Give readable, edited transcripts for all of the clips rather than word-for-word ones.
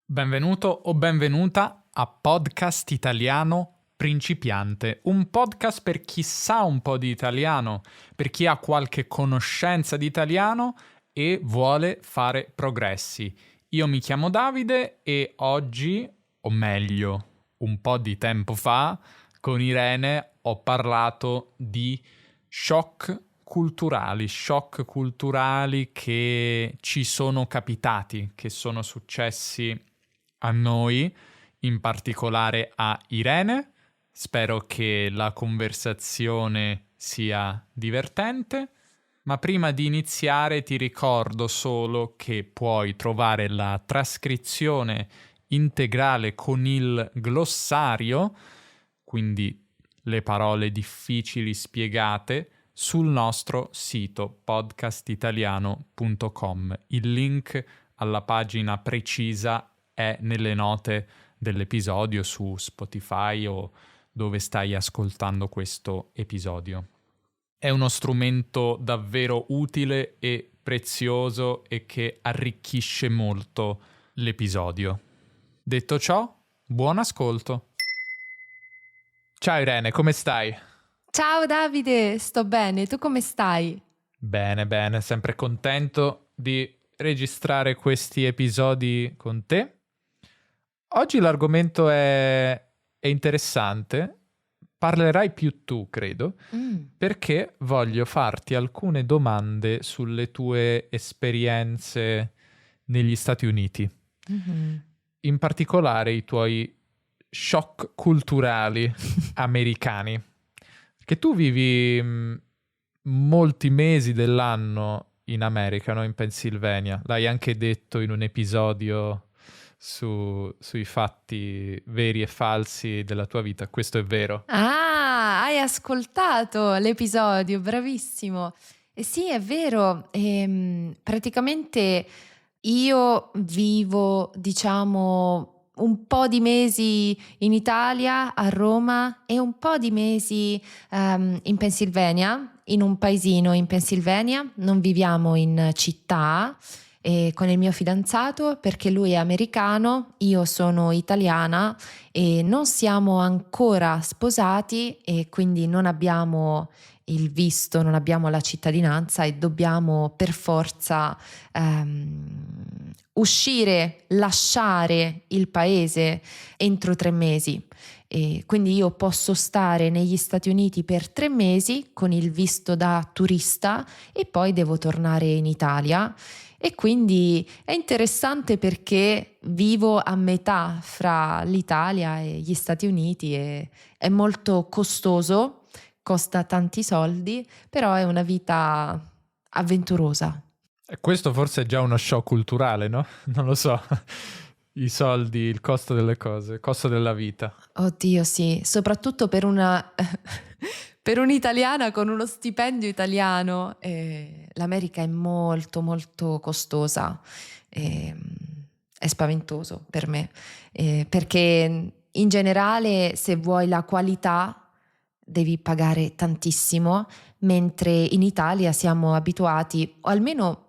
Benvenuto o benvenuta a Podcast Italiano Principiante, un podcast per chi sa un po' di italiano, per chi ha qualche conoscenza di italiano e vuole fare progressi. Io mi chiamo Davide e oggi, o meglio, un po' di tempo fa, con Irene ho parlato di shock culturali che ci sono capitati, che sono successi a noi, in particolare a Irene. Spero che la conversazione sia divertente, ma prima di iniziare ti ricordo solo che puoi trovare la trascrizione integrale con il glossario, quindi le parole difficili spiegate, sul nostro sito podcastitaliano.com. Il link alla pagina precisa è nelle note dell'episodio su Spotify o dove stai ascoltando questo episodio. È uno strumento davvero utile e prezioso e che arricchisce molto l'episodio. Detto ciò, buon ascolto. Ciao Irene, come stai? Ciao Davide, sto bene, tu come stai? Bene, sempre contento di registrare questi episodi con te. Oggi l'argomento è interessante, parlerai più tu, credo, perché voglio farti alcune domande sulle tue esperienze negli Stati Uniti. Mhm. In particolare i tuoi shock culturali americani. Che tu vivi molti mesi dell'anno in America, no? In Pennsylvania. L'hai anche detto in un episodio sui fatti veri e falsi della tua vita. Questo è vero. Ah, hai ascoltato l'episodio, bravissimo. Sì, è vero, praticamente io vivo, diciamo, un po' di mesi in Italia, a Roma, e un po' di mesi in Pennsylvania, in un paesino in Pennsylvania. Non viviamo in città. Con il mio fidanzato, perché lui è americano, io sono italiana e non siamo ancora sposati e quindi non abbiamo il visto, non abbiamo la cittadinanza e dobbiamo per forza uscire, lasciare il paese entro 3 mesi. E quindi io posso stare negli Stati Uniti per 3 mesi con il visto da turista e poi devo tornare in Italia. E quindi è interessante perché vivo a metà fra l'Italia e gli Stati Uniti e è molto costoso, costa tanti soldi, però è una vita avventurosa. E questo forse è già uno shock culturale, no? Non lo so. I soldi, il costo delle cose, il costo della vita. Oddio, sì, soprattutto per per un'italiana con uno stipendio italiano, l'America è molto molto costosa, è spaventoso per me, perché in generale se vuoi la qualità devi pagare tantissimo, mentre in Italia siamo abituati, o almeno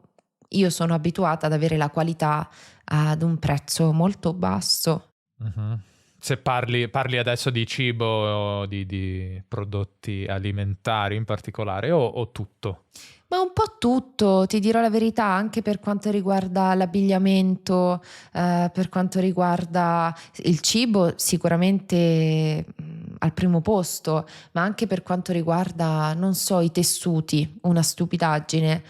io sono abituata ad avere la qualità ad un prezzo molto basso. Mhm. Se parli adesso di cibo o di prodotti alimentari in particolare o tutto? Ma un po' tutto, ti dirò la verità, anche per quanto riguarda l'abbigliamento, per quanto riguarda il cibo, sicuramente al primo posto, ma anche per quanto riguarda, non so, i tessuti, una stupidaggine,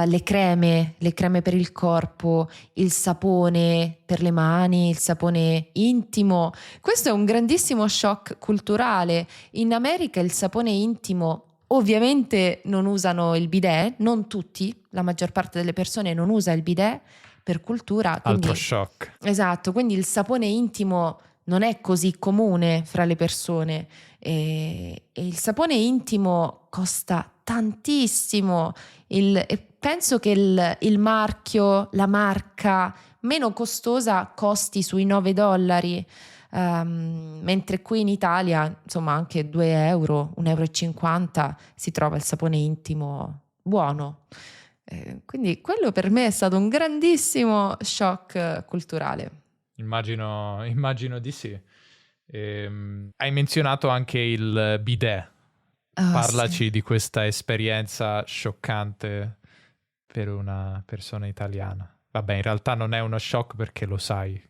le creme per il corpo, il sapone per le mani, il sapone intimo. Questo è un grandissimo shock culturale. In America il sapone intimo ovviamente non usano il bidet, non tutti, la maggior parte delle persone non usa il bidet per cultura, Altro quindi shock. esatto, quindi il sapone intimo non è così comune fra le persone e il sapone intimo costa tantissimo. E penso che il marchio, la marca meno costosa costi sui $9. Mentre qui in Italia, insomma, anche 2 euro, 1,50 euro si trova il sapone intimo buono. Quindi quello per me è stato un grandissimo shock culturale. immagino di sì. Hai menzionato anche il bidet. Parlaci Sì. di questa esperienza scioccante per una persona italiana. Vabbè, in realtà non è uno shock perché lo sai,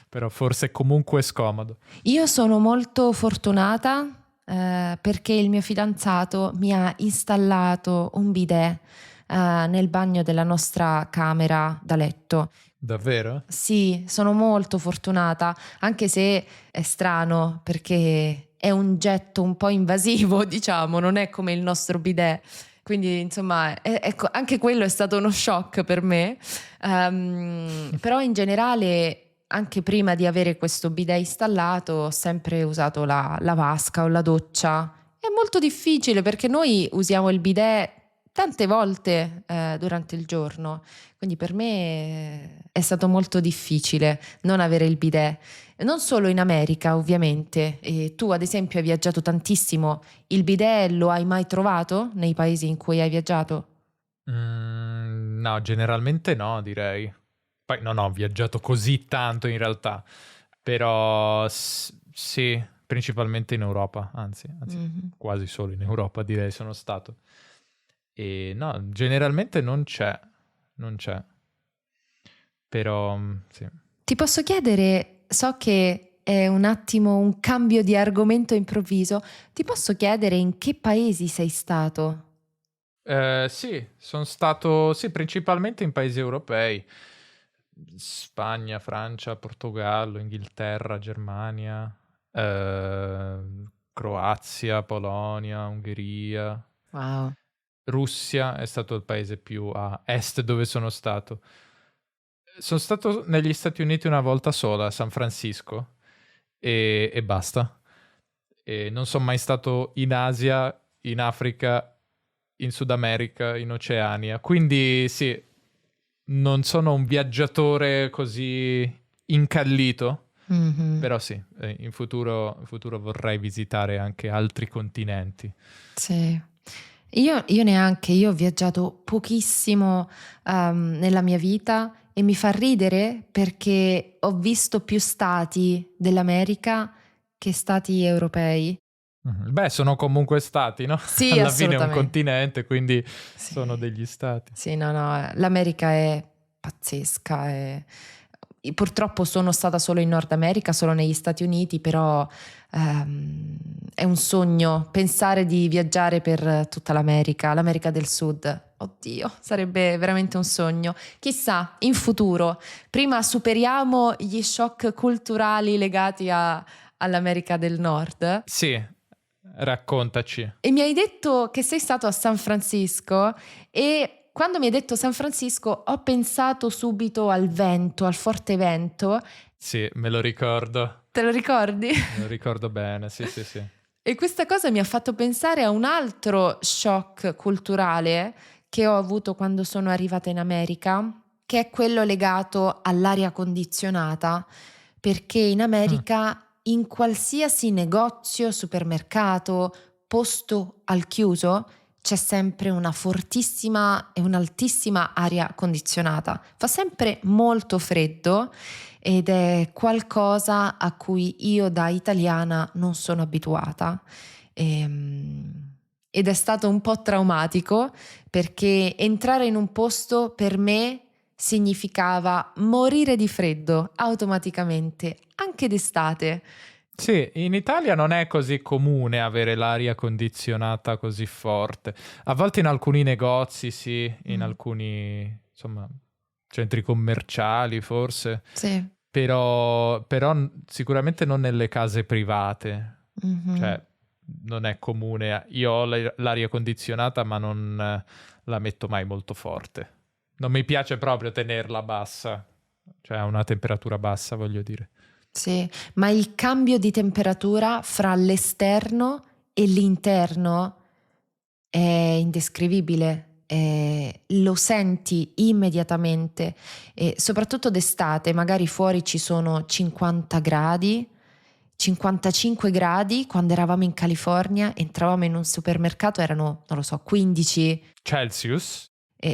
però forse comunque è scomodo. Io sono molto fortunata perché il mio fidanzato mi ha installato un bidet nel bagno della nostra camera da letto. Davvero? Sì, sono molto fortunata, anche se è strano perché è un getto un po' invasivo, diciamo, non è come il nostro bidet. Quindi, insomma, ecco, anche quello è stato uno shock per me. Però in generale, anche prima di avere questo bidet installato, ho sempre usato la vasca o la doccia. È molto difficile perché noi usiamo il bidet tante volte durante il giorno. Quindi per me è stato molto difficile non avere il bidet. Non solo in America, ovviamente. E tu, ad esempio, hai viaggiato tantissimo. Il bidet lo hai mai trovato nei paesi in cui hai viaggiato? No, generalmente no, direi. Poi non ho viaggiato così tanto in realtà, però sì, principalmente in Europa, anzi, Mhm. quasi solo in Europa direi sono stato. E no, generalmente non c'è, però sì. Ti posso chiedere, so che è un attimo un cambio di argomento improvviso, ti posso chiedere in che paesi sei stato? Sì, sono stato, sì, principalmente in paesi europei. Spagna, Francia, Portogallo, Inghilterra, Germania, Croazia, Polonia, Ungheria. Wow. Russia è stato il paese più a est dove sono stato. Sono stato negli Stati Uniti una volta sola, a San Francisco, e basta. E non sono mai stato in Asia, in Africa, in Sud America, in Oceania. Quindi sì, non sono un viaggiatore così incallito, Mhm. però sì, in futuro vorrei visitare anche altri continenti. Sì. Io neanche, io ho viaggiato pochissimo nella mia vita e mi fa ridere perché ho visto più stati dell'America che stati europei. Mhm. Beh, sono comunque stati, no? Sì, Alla fine è un assolutamente. continente, quindi sono Sì, degli stati. sì, no, no, l'America è pazzesca. Purtroppo sono stata solo in Nord America, solo negli Stati Uniti, però è un sogno pensare di viaggiare per tutta l'America del Sud. Oddio, sarebbe veramente un sogno. Chissà, in futuro, prima superiamo gli shock culturali legati all'America del Nord. Sì, raccontaci. E mi hai detto che sei stato a San Francisco e quando mi hai detto San Francisco ho pensato subito al vento, al forte vento. Sì, me lo ricordo. Te lo ricordi? Me lo ricordo bene, sì, sì, sì. E questa cosa mi ha fatto pensare a un altro shock culturale che ho avuto quando sono arrivata in America, che è quello legato all'aria condizionata, perché in Mm. America in qualsiasi negozio, supermercato, posto al chiuso c'è sempre una fortissima e un'altissima aria condizionata. Fa sempre molto freddo ed è qualcosa a cui io da italiana non sono abituata. Ed è stato un po' traumatico perché entrare in un posto per me significava morire di freddo automaticamente, anche d'estate. Sì, in Italia non è così comune avere l'aria condizionata così forte. A volte in alcuni negozi, sì, in Mm, alcuni, insomma, centri commerciali forse, sì. però sicuramente non nelle case private. Mhm. Cioè, non è comune. Io ho l'aria condizionata, ma non la metto mai molto forte. Non mi piace proprio tenerla bassa, cioè a una temperatura bassa, voglio dire. Sì, ma il cambio di temperatura fra l'esterno e l'interno è indescrivibile, lo senti immediatamente e soprattutto d'estate, magari fuori ci sono 50 gradi, 55 gradi, quando eravamo in California, entravamo in un supermercato, erano, non lo so, 15, Celsius?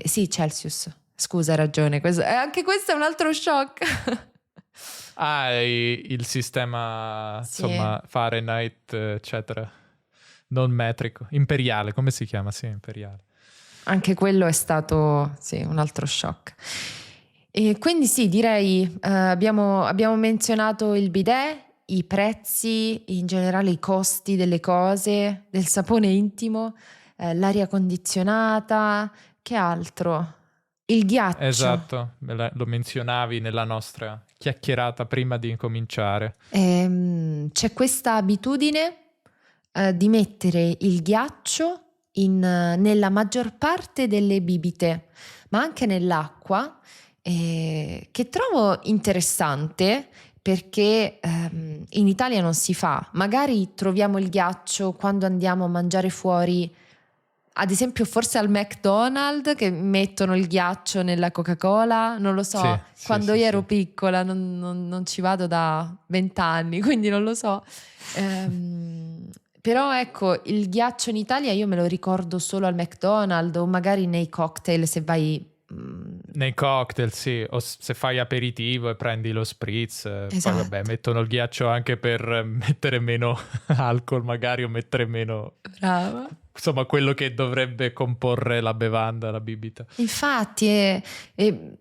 sì, Celsius, scusa, hai ragione, anche questo è un altro shock. Il sistema, Sì. insomma, Fahrenheit, eccetera. Non metrico. Imperiale, come si chiama? Sì, imperiale. Anche quello è stato, sì, un altro shock. E quindi sì, direi, abbiamo menzionato il bidet, i prezzi, in generale i costi delle cose, del sapone intimo, l'aria condizionata, che altro? Il ghiaccio. Esatto, lo menzionavi nella nostra chiacchierata prima di incominciare. C'è questa abitudine di mettere il ghiaccio nella maggior parte delle bibite, ma anche nell'acqua, che trovo interessante perché in Italia non si fa. Magari troviamo il ghiaccio quando andiamo a mangiare fuori, ad esempio forse al McDonald's che mettono il ghiaccio nella Coca-Cola, non lo Sì, so, sì, quando sì, io sì. ero piccola non ci vado da 20 anni, quindi non lo so. Però ecco, il ghiaccio in Italia io me lo ricordo solo al McDonald's o magari nei cocktail se vai... Nei cocktail, sì, o se fai aperitivo e prendi lo spritz, poi vabbè, Esatto, mettono il ghiaccio anche per mettere meno alcol magari o mettere meno, brava. insomma, quello che dovrebbe comporre la bevanda, la bibita. Infatti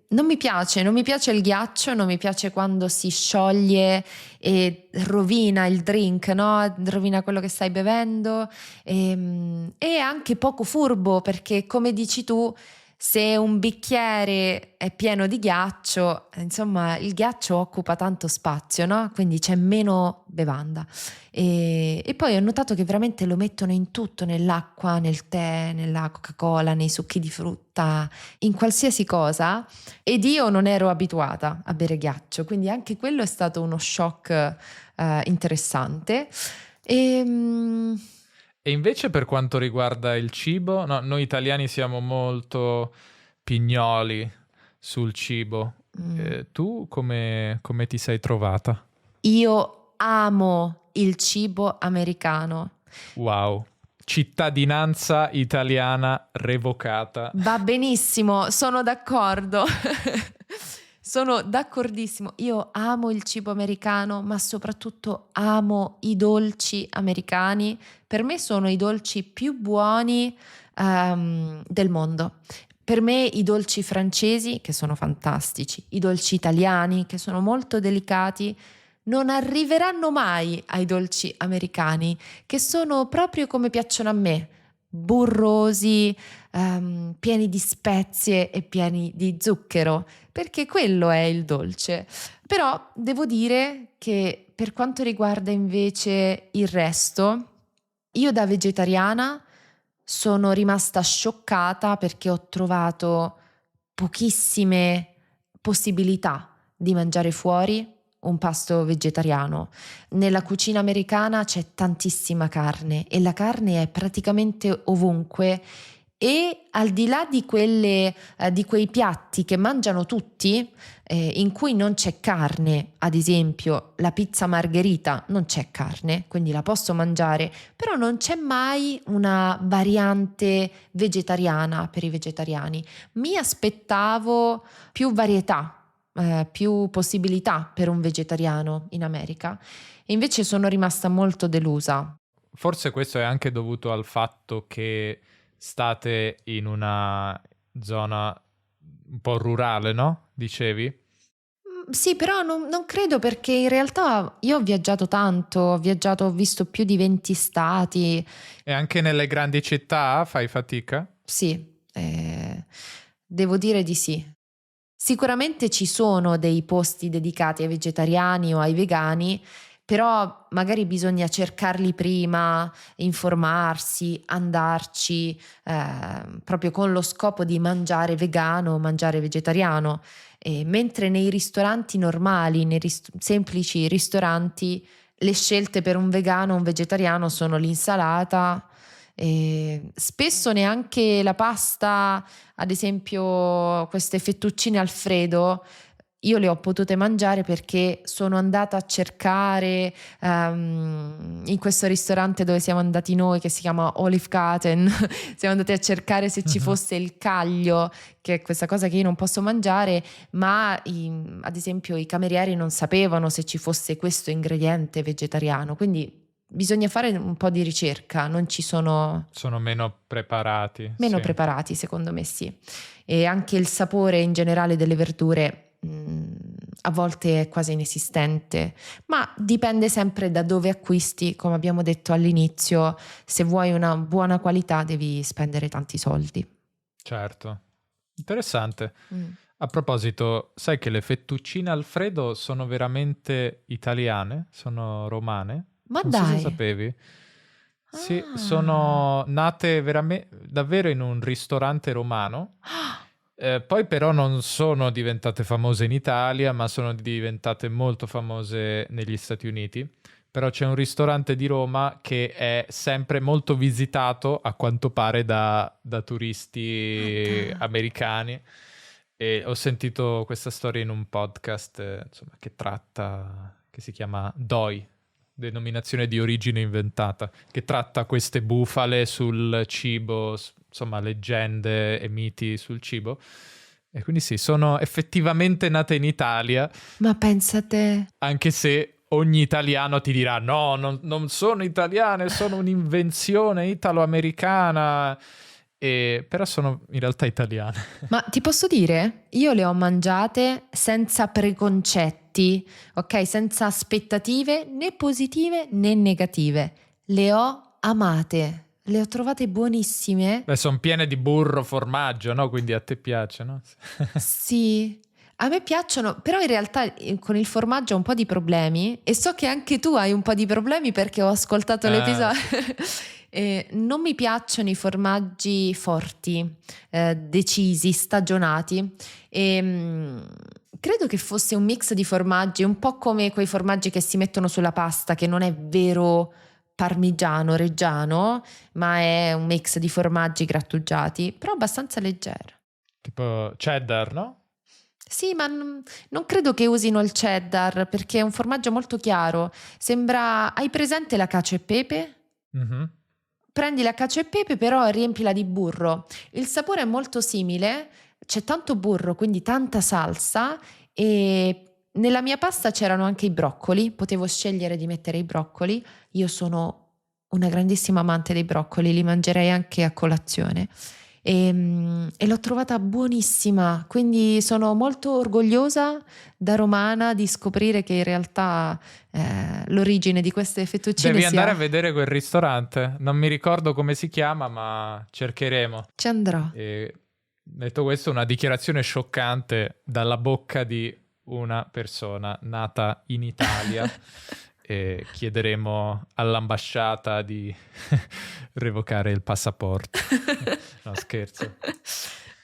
non mi piace il ghiaccio, non mi piace quando si scioglie e rovina il drink, no? Rovina quello che stai bevendo e anche poco furbo perché come dici tu, se un bicchiere è pieno di ghiaccio, insomma il ghiaccio occupa tanto spazio, no? Quindi c'è meno bevanda. E poi ho notato che veramente lo mettono in tutto, nell'acqua, nel tè, nella Coca-Cola, nei succhi di frutta, in qualsiasi cosa. Ed io non ero abituata a bere ghiaccio, quindi anche quello è stato uno shock interessante. E, E invece per quanto riguarda il cibo, no, noi italiani siamo molto pignoli sul cibo. mm, Tu come ti sei trovata? io amo il cibo americano. Wow, cittadinanza italiana revocata. Va benissimo, sono d'accordo. Sono d'accordissimo. Io amo il cibo americano, ma soprattutto amo i dolci americani. Per me sono i dolci più buoni del mondo. Per me i dolci francesi, che sono fantastici, i dolci italiani, che sono molto delicati, non arriveranno mai ai dolci americani, che sono proprio come piacciono a me, burrosi, pieni di spezie e pieni di zucchero, perché quello è il dolce. Però devo dire che per quanto riguarda invece il resto, io da vegetariana sono rimasta scioccata perché ho trovato pochissime possibilità di mangiare fuori un pasto vegetariano. Nella cucina americana c'è tantissima carne e la carne è praticamente ovunque e al di là di di quei piatti che mangiano tutti, in cui non c'è carne, ad esempio la pizza margherita non c'è carne, quindi la posso mangiare, però non c'è mai una variante vegetariana per i vegetariani. Mi aspettavo più varietà, più possibilità per un vegetariano in America e invece sono rimasta molto delusa. Forse questo è anche dovuto al fatto che state in una zona un po' rurale, no? Dicevi? Sì, però non credo perché in realtà io ho viaggiato tanto, ho visto più di 20 stati. E anche nelle grandi città fai fatica? Sì, devo dire di sì. Sicuramente ci sono dei posti dedicati ai vegetariani o ai vegani, però magari bisogna cercarli prima, informarsi, andarci, proprio con lo scopo di mangiare vegano o mangiare vegetariano. Mentre nei ristoranti normali, nei semplici ristoranti, le scelte per un vegano o un vegetariano sono l'insalata, e spesso neanche la pasta, ad esempio queste fettuccine Alfredo, io le ho potute mangiare perché sono andata a cercare in questo ristorante dove siamo andati noi, che si chiama Olive Garden, siamo andati a cercare se ci fosse il caglio, che è questa cosa che io non posso mangiare, ma ad esempio i camerieri non sapevano se ci fosse questo ingrediente vegetariano, quindi bisogna fare un po' di ricerca, non ci sono... Sono meno preparati. Meno sì. preparati, secondo me sì. E anche il sapore in generale delle verdure a volte è quasi inesistente, ma dipende sempre da dove acquisti, come abbiamo detto all'inizio. Se vuoi una buona qualità devi spendere tanti soldi. Certo. Interessante. Mm. A proposito, sai che le fettuccine Alfredo sono veramente italiane? Sono romane? Ma Non so se dai! sapevi. Sì, Ah. sono nate davvero in un ristorante romano. Poi però non sono diventate famose in Italia, ma sono diventate molto famose negli Stati Uniti. Però c'è un ristorante di Roma che è sempre molto visitato, a quanto pare, da turisti Guarda. americani. E ho sentito questa storia in un podcast, insomma, che si chiama DOI, denominazione di origine inventata, che tratta queste bufale sul cibo, insomma, leggende e miti sul cibo. E quindi sì, sono effettivamente nate in Italia, Ma pensa te. anche se ogni italiano ti dirà no, non sono italiane, sono un'invenzione italo-americana, però sono in realtà italiane. Ma ti posso dire? Io le ho mangiate senza preconcetti, ok? Senza aspettative né positive né negative. Le ho amate, le ho trovate buonissime. Beh, sono piene di burro, formaggio, no? Quindi a te piace, no? Sì, a me piacciono, però in realtà con il formaggio ho un po' di problemi e so che anche tu hai un po' di problemi perché ho ascoltato l'episodio. Non mi piacciono i formaggi forti, decisi, stagionati. Credo che fosse un mix di formaggi, un po' come quei formaggi che si mettono sulla pasta, che non è vero parmigiano, reggiano, ma è un mix di formaggi grattugiati, però abbastanza leggero. Tipo cheddar, no? Sì, ma non credo che usino il cheddar perché è un formaggio molto chiaro. Sembra... Hai presente la cacio e pepe? Mhm. Prendi la cacio e pepe, però riempila di burro. Il sapore è molto simile, c'è tanto burro, quindi tanta salsa e nella mia pasta c'erano anche i broccoli, potevo scegliere di mettere i broccoli. Io sono una grandissima amante dei broccoli, li mangerei anche a colazione. E l'ho trovata buonissima, quindi sono molto orgogliosa da romana di scoprire che in realtà l'origine di queste fettuccine Devi andare a vedere quel ristorante. Non mi ricordo come si chiama, ma cercheremo. Ci andrò. E detto questo, una dichiarazione scioccante dalla bocca di una persona nata in Italia. E chiederemo all'ambasciata di revocare il passaporto. No, scherzo.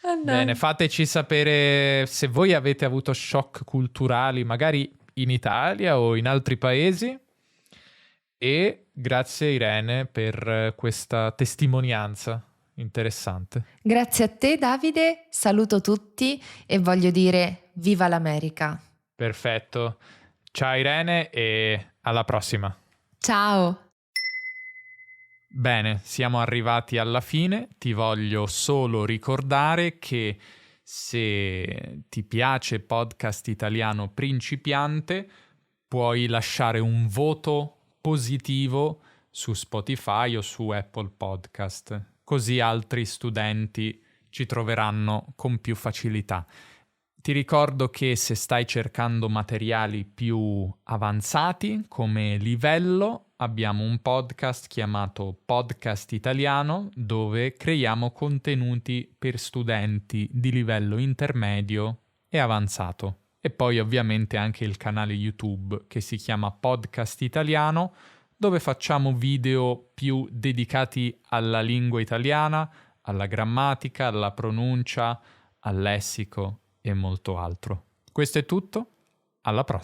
Oh no. Bene, fateci sapere se voi avete avuto shock culturali, magari in Italia o in altri paesi. E grazie Irene per questa testimonianza interessante. Grazie a te Davide, saluto tutti e voglio dire viva l'America. Perfetto. Ciao Irene e alla prossima. Ciao! Bene, siamo arrivati alla fine. Ti voglio solo ricordare che se ti piace Podcast Italiano Principiante, puoi lasciare un voto positivo su Spotify o su Apple Podcast, così altri studenti ci troveranno con più facilità. Ti ricordo che se stai cercando materiali più avanzati come livello, abbiamo un podcast chiamato Podcast Italiano dove creiamo contenuti per studenti di livello intermedio e avanzato. E poi ovviamente anche il canale YouTube che si chiama Podcast Italiano dove facciamo video più dedicati alla lingua italiana, alla grammatica, alla pronuncia, al lessico e molto altro. Questo è tutto, alla prossima.